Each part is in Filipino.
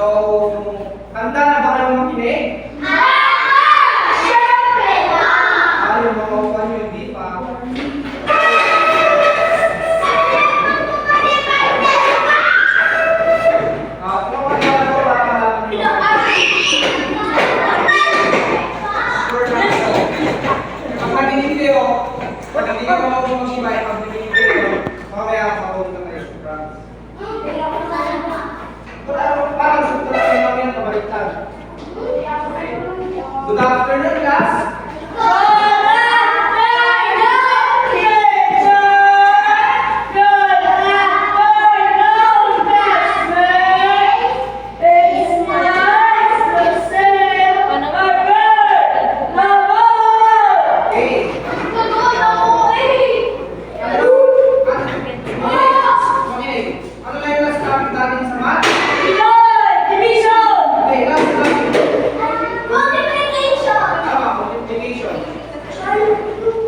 So, handa na ba kayong makinig? Siyempre na! Yung mga upan nyo, hindi pa. Good afternoon, class.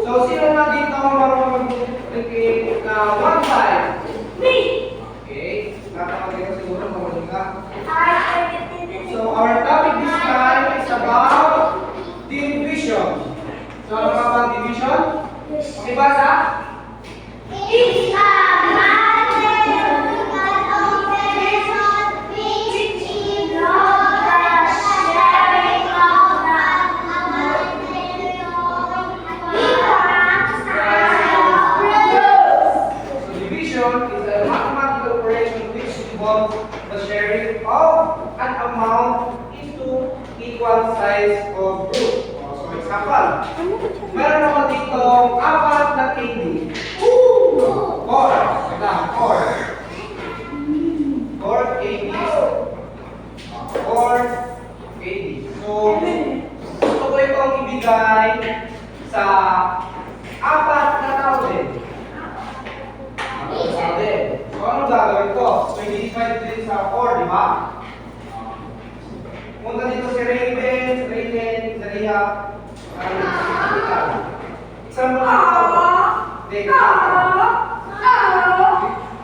So, sino na dito ang marunong mag-multiplicate na 1 side? Me! Okay. Nakakagay ko siguro marunong ka. So, our topic this time is about division. So, ano nga ba ang division? Makibasa? It's a mathematical operation which involves the sharing of the So, division is a mathematical operation which involves the sharing of an amount into equal size of group. So, example, meron ako dito 4 na candy. 4. Ito, 4 candies. 4 candies. So, gusto ko itong ibigay sa 4 na tao din. So, ano gagawin ko? So, i-divide din sa 4, di ba? Punta dito si Raven, Zaria, example dito.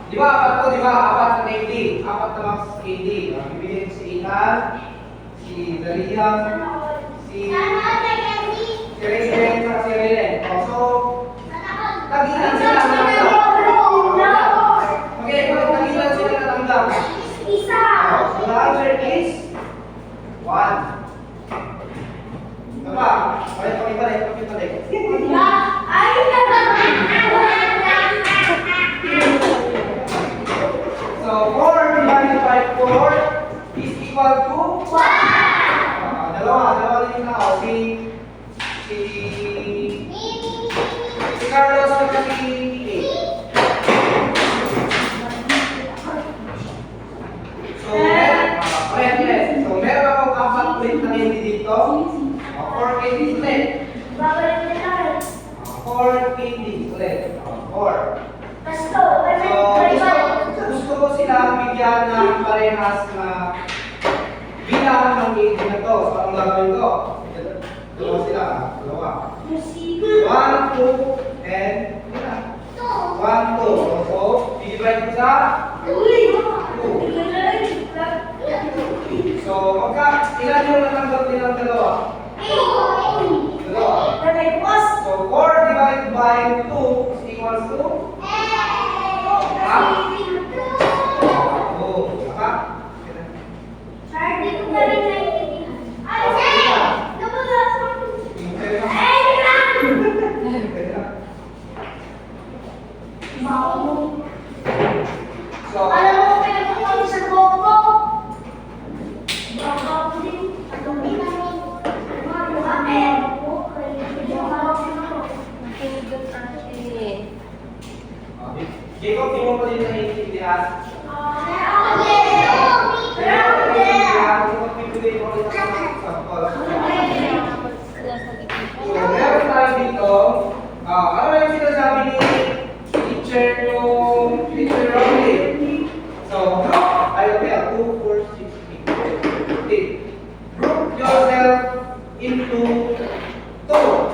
Di ba, 4 to, di ba? 4 na KD. 4 na max KD. Bibigyan ko si Ethan, si Zaria, si Raven, at si Raylen. So, tagilan sila ng tagilan sila ng tanggap. So, the answer is 1. Diba? Balik. So, 4 divided by 4 is equal to? Dalawa din na ako. Si Carlos at si Kiki. So, meron akong 4 ulit na candy dito. 4 candy ulit. 4 candy ulit. 4. So, gusto ko sila bigyan ng parehas na bilangan ng candy na to. So, ang gagawin ko? Dalawa sila. 1, 2, and 1, 2. So, divide ko sa 2. So, ilan yung natanggap nilang dalawa? Dalawa. So, 4 divided by 2 is equals to? 2. Jacob, di mo pa din naiintindihan? So, meron tayo dito. Ano yung sinasabi ni teacher yung teacher Ronnie? So, I will 2, 4, 6, 8. Group yourself into 2.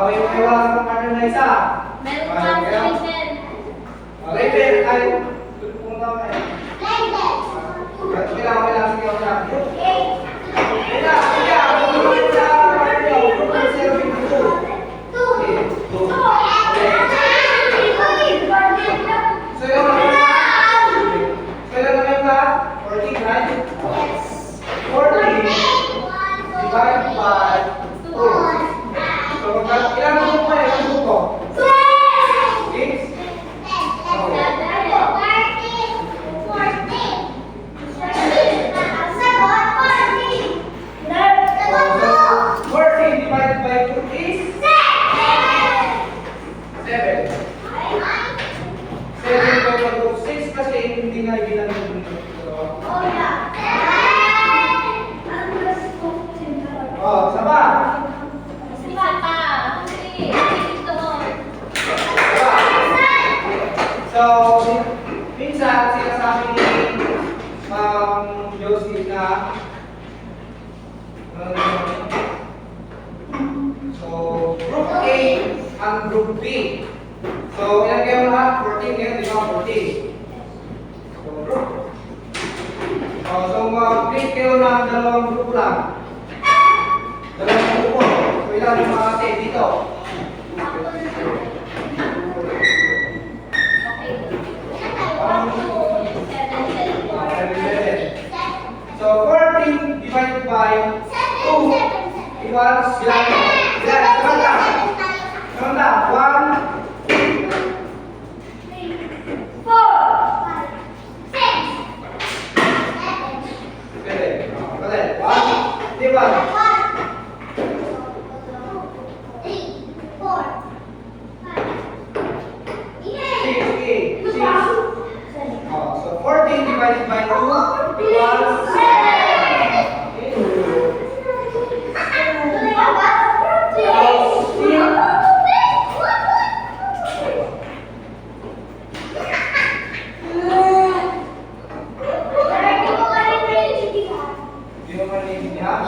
May iwasan ng partner na isa. Meron 5, 2. So, ilang grupo pa? Ilang grupo? 6? So, 14 divided by 2 is 7. 7 divided by 6 kasi hindi na ibilang yung oh, isa pa. So, minsan sinasabi ni Ma'am Josie na so, Group A and Group B. So, ilan kayo lahat? 14 ngayon, di ba? 14. So, group. So, mag-create kayo ng dalawang grupo lang. Dalawang grupo. So, ilan yung mga ate dito? So, 14 divided by 2 equals ilan? Samanta, 1, pwede. 1, diba? 6. So, 14 divided by 2 equals 7. Di mo maninindihan?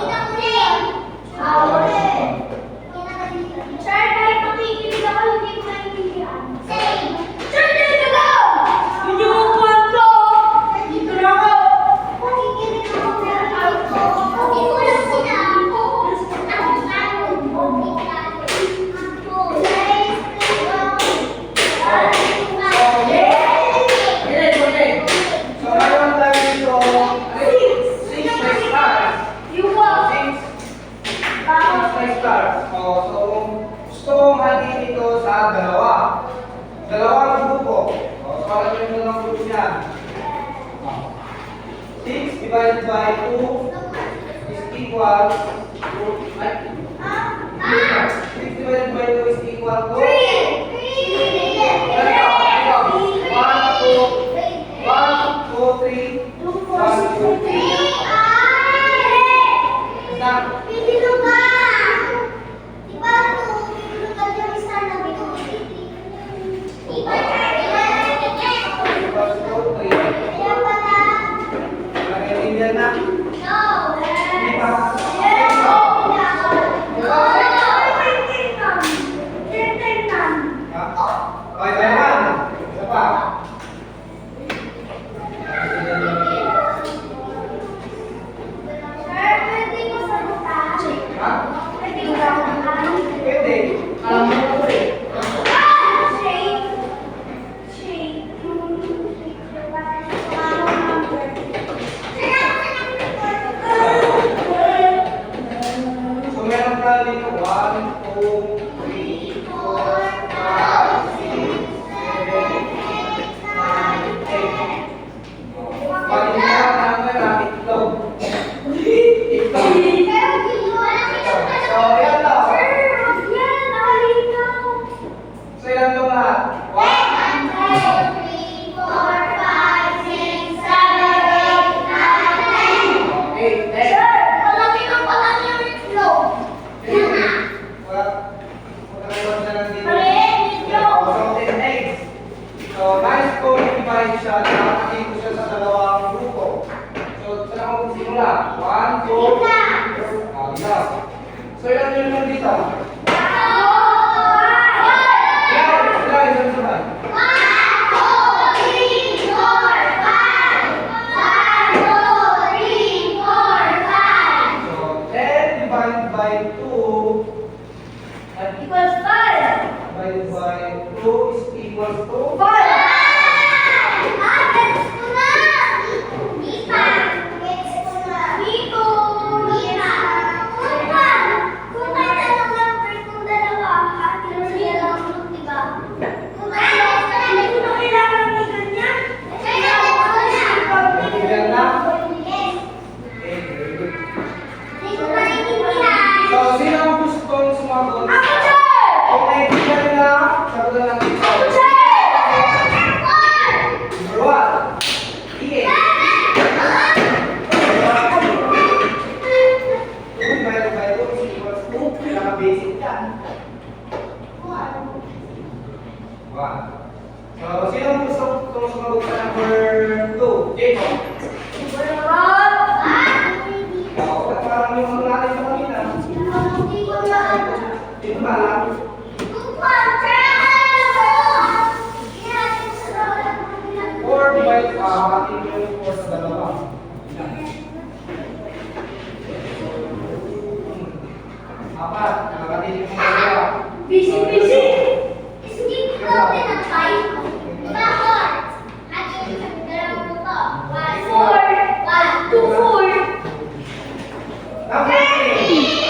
So, mayroon tayo dito 6 may stars. 6 may stars. Oh, so, gusto kong hatiin ito sa dalawang grupo. Oh, so, alam nyo yung dalawang grupo niya. 6 divided by 2 is equal to 6 divided by 2 is equal to 1, 2, 3. 1, 2, 3. Stop. Equals to 3. Nakaintindihan na? Hindi pa. Okay, naman. Isa pa. Ha? Pwede. Alam mo ko eh. So, meron tayo dito 1, 2, 3, 4, 5, 6, 7, 8. Palindihan namin ang itlog. Itlog. So, yan lang. So, ilan ito lahat? 8, 10. So, nice ko divide siya, nakakati ko siya sa dalawang grupo. So, saan ako magsimula? 1, 2, 3. So, ilan yun lang dito? Ilan, sabay. So, 10 divided by 2 divided by 2 is equals to 5. basic yan. One. So, sino gusto sumagot sa number 2? Jacob. Oo, parang yung mga natin sa kanina. Sino ba lang? 4 divide, hatiin yung 4 sa dalawa. Apat, nakakatin yung dalawa. Number 3.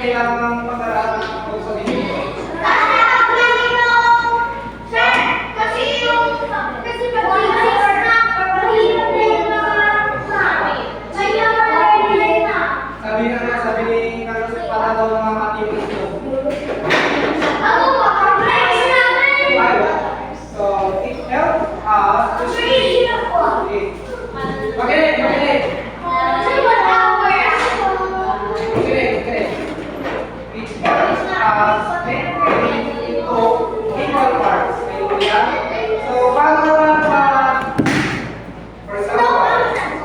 kailangan pag-aralan ako sa dito? Sabi ni Carlos, para daw ng mga activities ko. So, it helps us to see. Makinig. It helps us maintain into equal parts. Hallelujah. So, paano naman for example,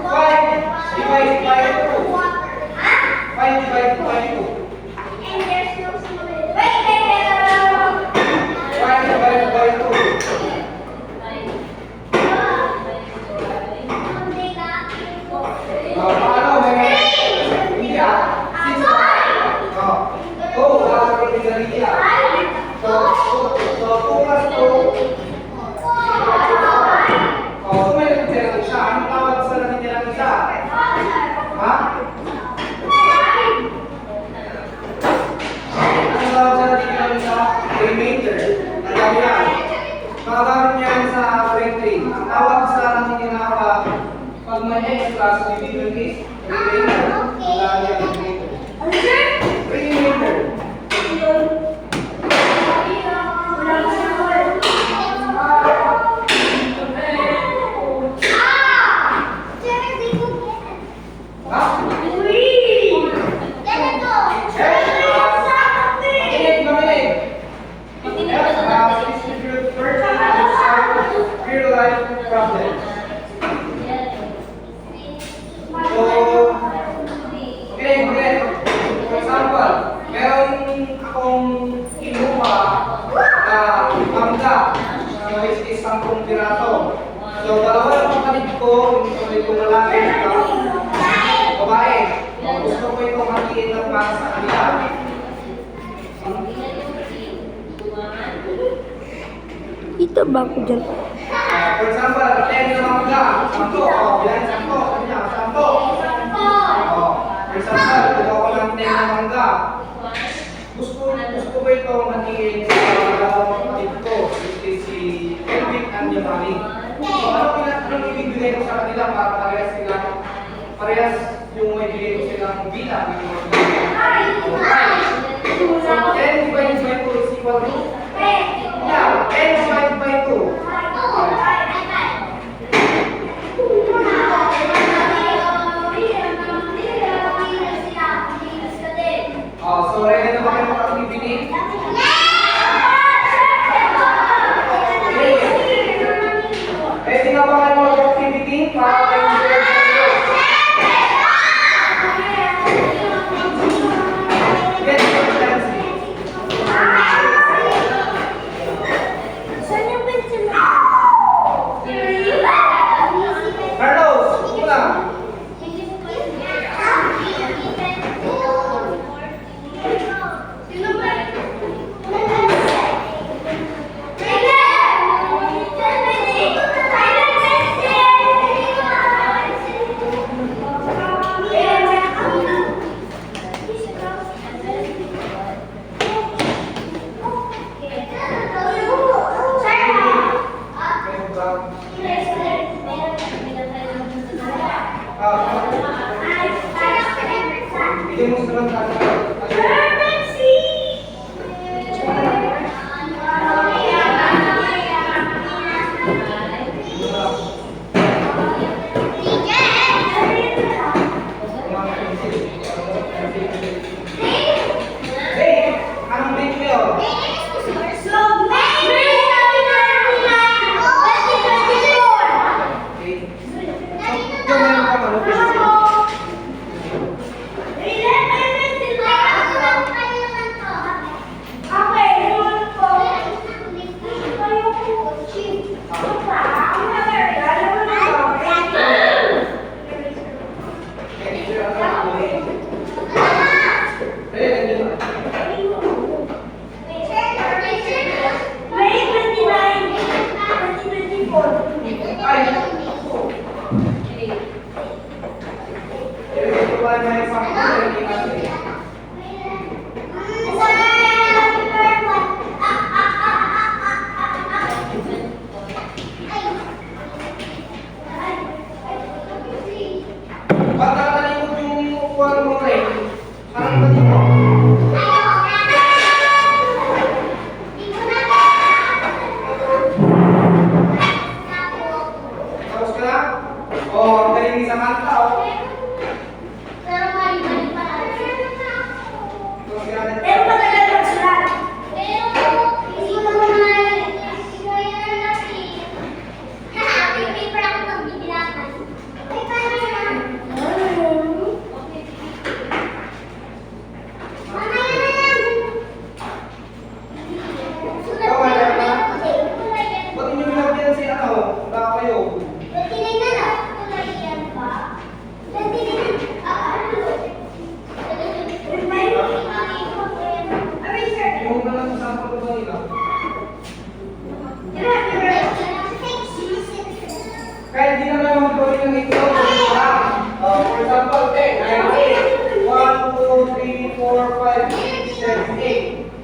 5 divided by 2. 5 divided by 2. 5 divided by 2. Paano? Hindi ah. Oh, wala kang pinagaliya. So 2 plus 2. So may nagtira siya. Anong tawag sa natitira ng isa? Ha? Anong tawag sa natitira ng isa? Remainder. Ang yan. Makagamit niyan sa grade 3. Ang tawag sa natitira pag may extra sa division is remainder. Wala yan remainder. Remainder. Ha? Distribute virtually to solve real-life problems. So, okay. For example, meron akong kinuha na mangga na which is 10 piraso. So, dalawa ng kapatid ko, yung kapatid ko lalaki, babae. Gusto ko itong hatiin ng para sa kanila. Ito ba ako dyan? For example, 10 na mangga, 10. Bilang 10. Kanya, 10. For example, ito ako ng 10 na mangga. Gusto ko itong hatiin sa dalawang kapatid ko, which is si Elvin and Yamani. So, anong ibibigay ko sa kanila para parehas yung may bigay ko silang bilang ng mga So, 10 divided by 2 is equal to? Yeah, 10 divided by 2. So ready na ba kayo mag-activity? Ready na ba kayo mag-activity para kayo mag-share sa video? Get your chance. Carlos, ulang.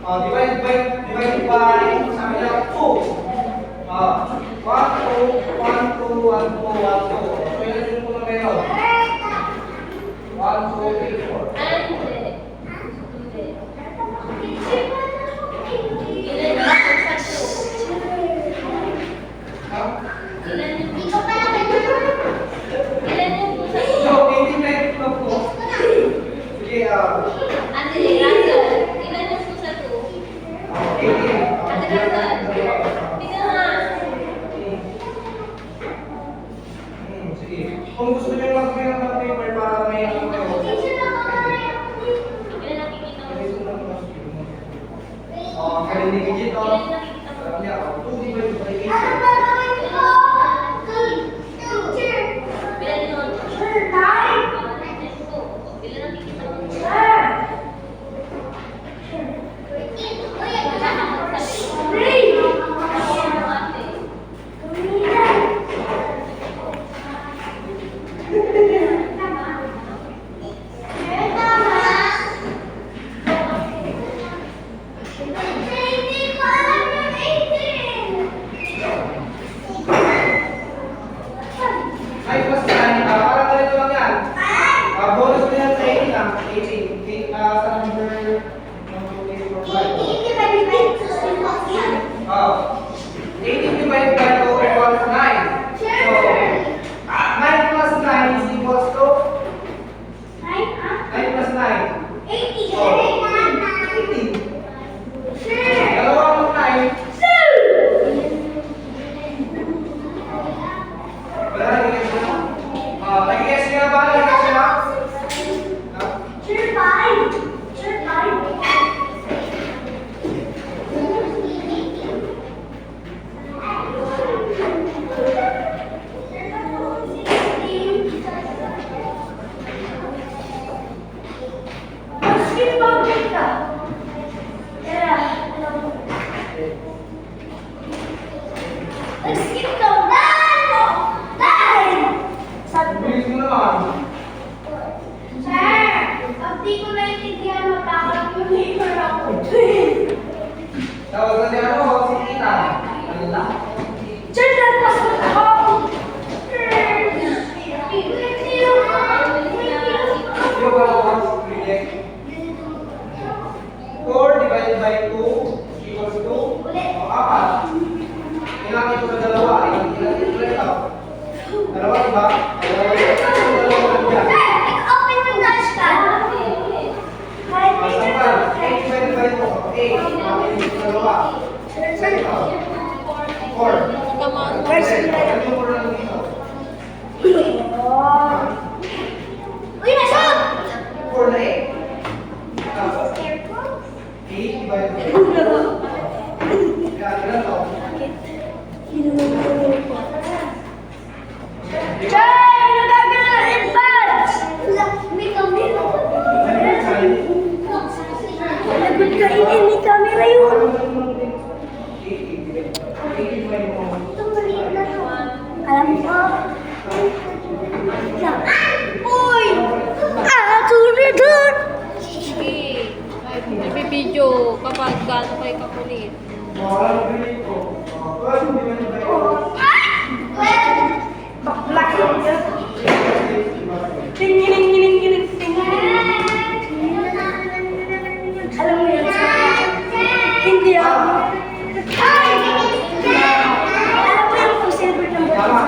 Divided by, sabi niya, 2. 1, 2, 1, 2, 1, 2, 1, 2. So, ilan yung muna meron? 1, 2, 3, 4. Ikaw pa naman yun. So, 18 na po. Sige, 18. Sige. Kung gusto niyo mag-fill ng paper para may ano kayo. Kaliligit ito. Alam niya, 2 divided by 18. Ay, plus 9. Parang ganito lang yan. Bonus ko yan sa 18 lang. 18. Sa number 1, 2, 3, 4, 5. 18 divided by 2 equals 9. So, 9 plus 9 is equals to 9 plus 9. 18. Dalawang 9. Wala na, nag-guess na. Nag-guess ka na ba? Nag-guess ka na? Bilis mo naman. Tawag na si ano, si Tita. Ano lang? Yung ba ako reject? 4 divided by 2 equals to 4. Ilang ito sa dalawa? Ilang ito? Dalawa, diba? Dalawa dyan. Sampal, 8 divided by 2. 8. Ito sa dalawa. 4. Guys, Ano yung 4 lang dito? 4 na 8. 8 divided by 2. Ilan to? Kainin ni camera yun. Alam mo. Uy! Sunod doon! Sige. Nabibidyo kapag gaano kayo kakulit. Bakla yun. Ting. Alam mo yun? Hindi ako. Alam mo yung kung silver ng boto?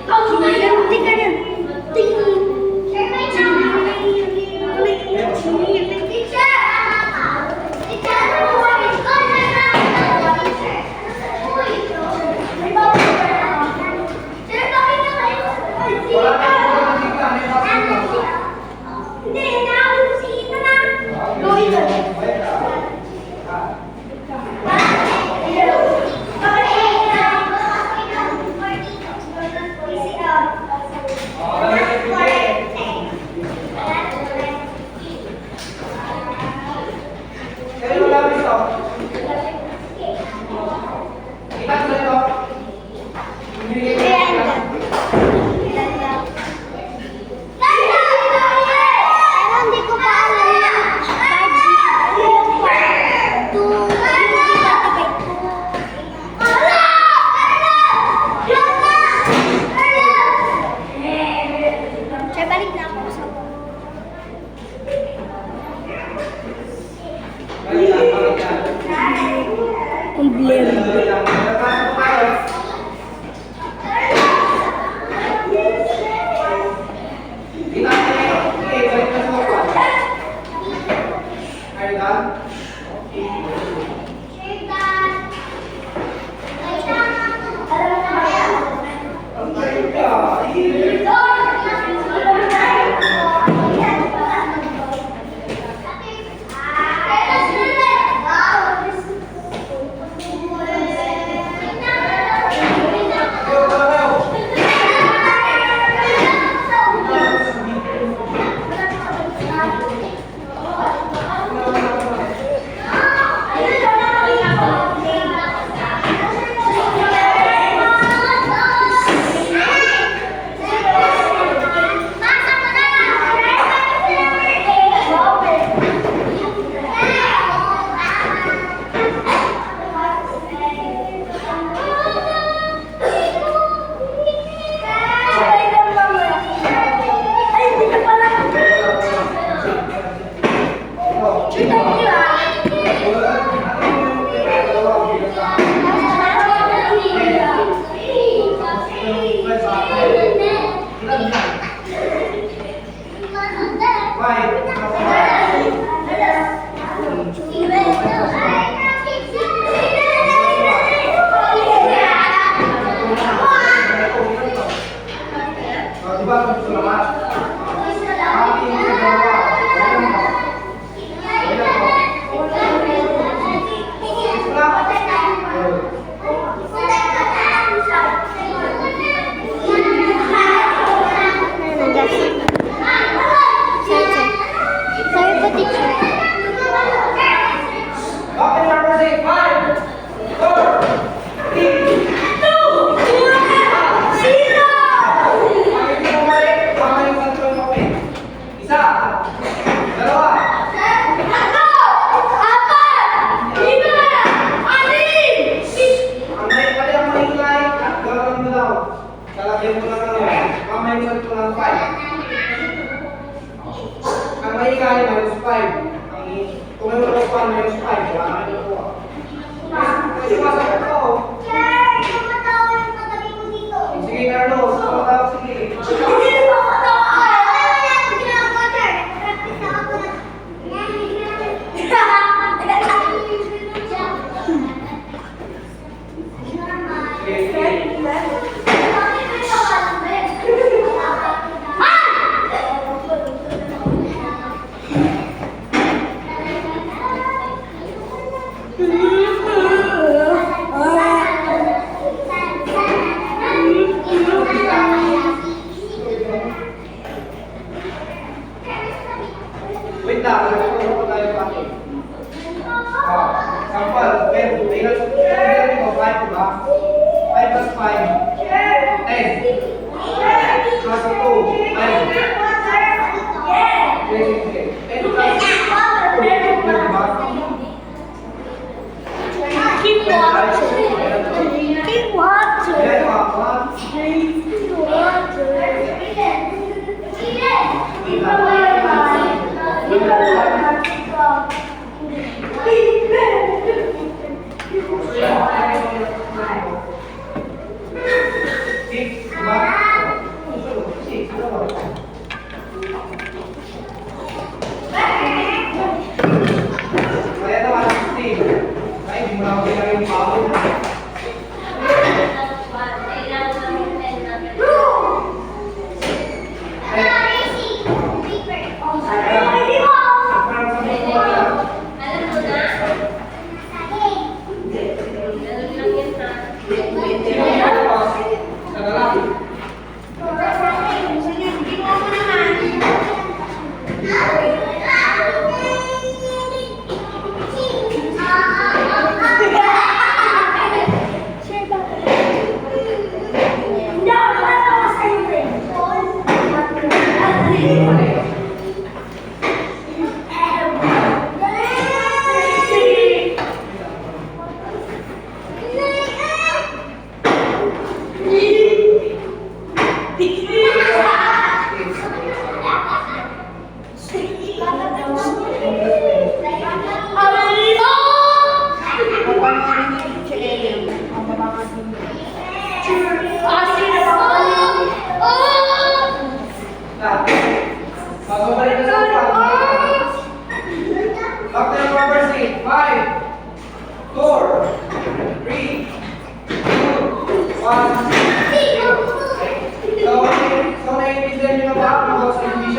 Hindi ka yan. Wala na yung Ang blur. Are you done? Sige, Carlos. Sige. Wait lang, nagtuturo ko tayo pa. Sample, pero tingnan mo, 5 diba? 5 plus 5, 10. Plus 2, 9. Sige. 10 plus 2, diba? Keep watching. Keep watching. Ayan, mga Keep watching.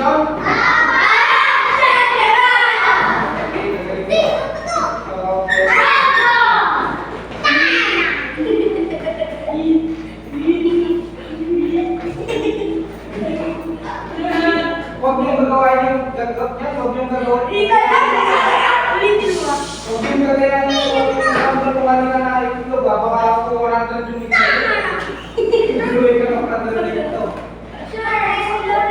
equation? Okay, very good. Huwag niyong gagawa yung gagot niya, huwag niyong gagawin.